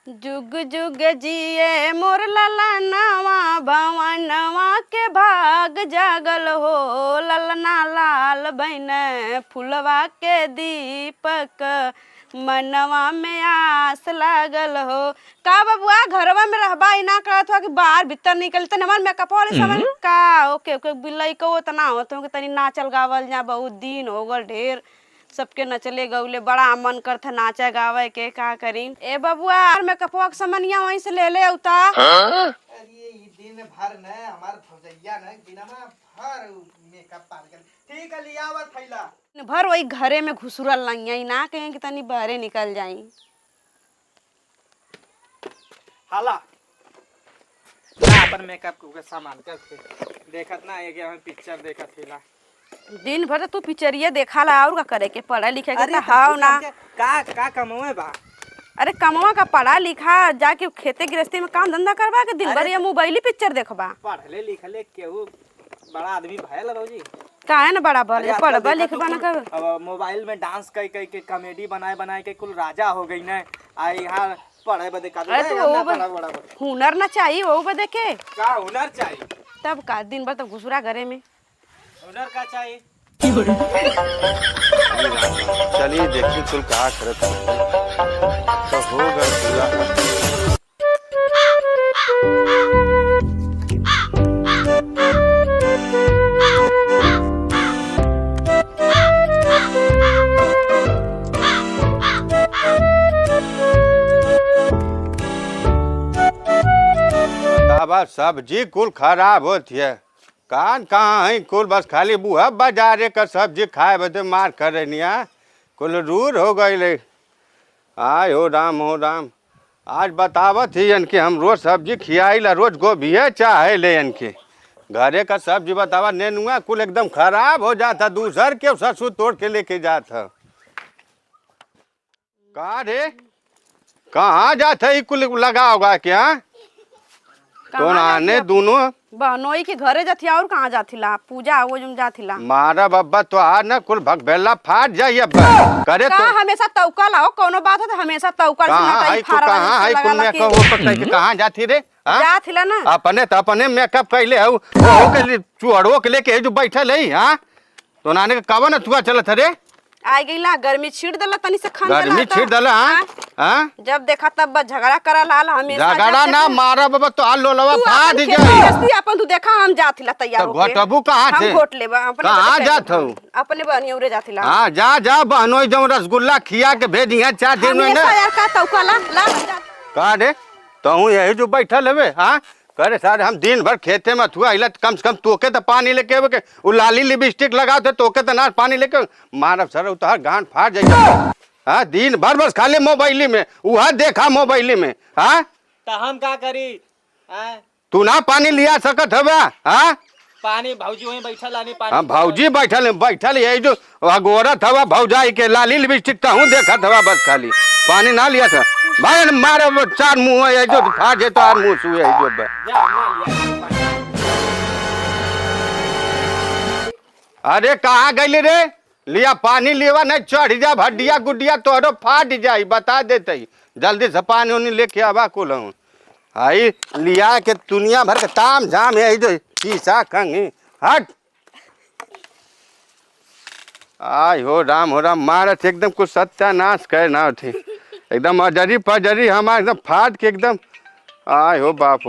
जुग जुग जिए मोर ललनवा भवनवा के भाग जागल हो। ललना लाल बहन फुलवा के दीपक मनवा में आस लागल हो। का बबुआ घरवा में रहबा इना करत हो कि बाहर भीतर निकलते नमन मेकअप वाले समझ का ओके ओके बिलई को तना हो तुम तनी नाचल गावल जा बहुत दिन हो गल ढेर सबके नचले गौले बड़ा मन करता नाचे गावे के का करी। ए बबुआ मेकअप के समनिया वहीं से ले ले औता। अरे ई दिन भर न हमार भौजैया न दिनमा भर मेकअप पार कर ठीक है लिया आवा थैला भर वही घरे में घुसुरल नहीं ना कहें कि तनी बहरे निकल जाई। हाला ना अपन मेकअप के सामान कर देखत ना ये हम पिक्चर देखत थीला दिन भर तू पिक्चरिया देखा ला और का करे के पढ़ा लिखे के हाव ना का कमावे बा। अरे कमवा का पढ़ा लिखा जाके खेते गृहस्थी में काम धंधा करवा के दिन भर ये मोबाइल पिक्चर देखबा। पढ़ले लिखले केहू बड़ा आदमी भयल भौजी काहे न बड़ा भले पढ़बा लिखबा न कर। अब मोबाइल में डांस कई कई के कॉमेडी बनाए बनाए के कुल राजा हो गई न आ यहाँ पढ़े बदे का हुनर ना चाहिए वो बदे के का हुनर चाहिए तब का दिन भर तब घुसुरा घरे में हुनर का चाहिए। चलिए देखिए कुल कहा करत तो होगा पूरा। सब्जी कुल खराब होती है कान कहाँ है कुल बस खाली बुआ बाजारे का सब्जी खाए बदे मार करे निया कुल रूर हो गई ले। आय हो राम आज बतावत ही इनके हम रोज सब्जी खियाई ला रोज गोभी चाहे ले इनके घरे का सब्जी बतावा नेनुआ कुल एकदम खराब हो जाता दूसर के ससुर तोड़ के लेके जाता। कहाँ रे कहाँ जाता ही कुल लगा होगा क्या तो आने दोनों बहनोई के घरे जाथिया और कहाँ जाथिला पूजा वो जम जाथिला मारा बब्बा तो आ ना कुल भगबेला फाट जाई अब करे तो हमेशा तौका लाओ कोनो बात है तो हमेशा तौका कहाँ है तू कहाँ है कुल मेकअप वो पकड़ के कहाँ जाती रे जाथिला ना अपने तो अपने मेकअप कैले हो वो के लिए चुहड़ो के लेके जो बैठल है हां तो नाने के कवन तुआ चलत रे आ गईला गर्मी छीड़ दला तनी से खान गर्मी छीड़ दला हां जब देखा तब झगड़ा करा लाल हमेशा झगड़ा ना मारा बाबा तो आलो लवा फाड़ दे जाई अपन तू देखा हम जाथिला तैयार होके तो घटबू कहां से हम घोट लेबा अपने कहां जात हो अपने बहनियों रे जाथिला हां जा बहनोई जो रसगुल्ला खिया के भेजिया 4 दिन में हमेशा यार का तौका ला का रे तू यही जो बैठल हवे हां करे सारे हम दिन भर खेते में थुआ इला कम से कम तोके तो पानी लेके आवे के उ लाली लिपस्टिक लगाओ थे तोके तो ना पानी लेके मारब सर उतार गांड फाड़ जाई। हां दिन भर बस खाली मोबाइल में उहा देखा मोबाइल में हां तो हम का करी तू ना पानी लिया सकत हवा हां पानी भौजी वहीं बैठल आनी पानी हां भौजी बैठल यही जो अगोरत हवा भौजाई के लाली लिपस्टिक तो हूं देखत हवा बस खाली पानी ना लिया था भाई मारे 4 मुंह है जो फाड़ जे तो मुंह सुए है जो अरे कहाँ गई रे लिया पानी लेवा नहीं चढ़ जा हड्डिया गुड्डिया तोरो फाट जाई बता देते जल्दी से पानी उनी लेके आवा कुल आई लिया के दुनिया भर के ताम झाम है जो शीशा खंगी हट आय हो राम मारत एकदम कुछ सत्यानाश करे ना थे एकदम अजरी पजरी हमारे एकदम फाट के एकदम आय हो बाप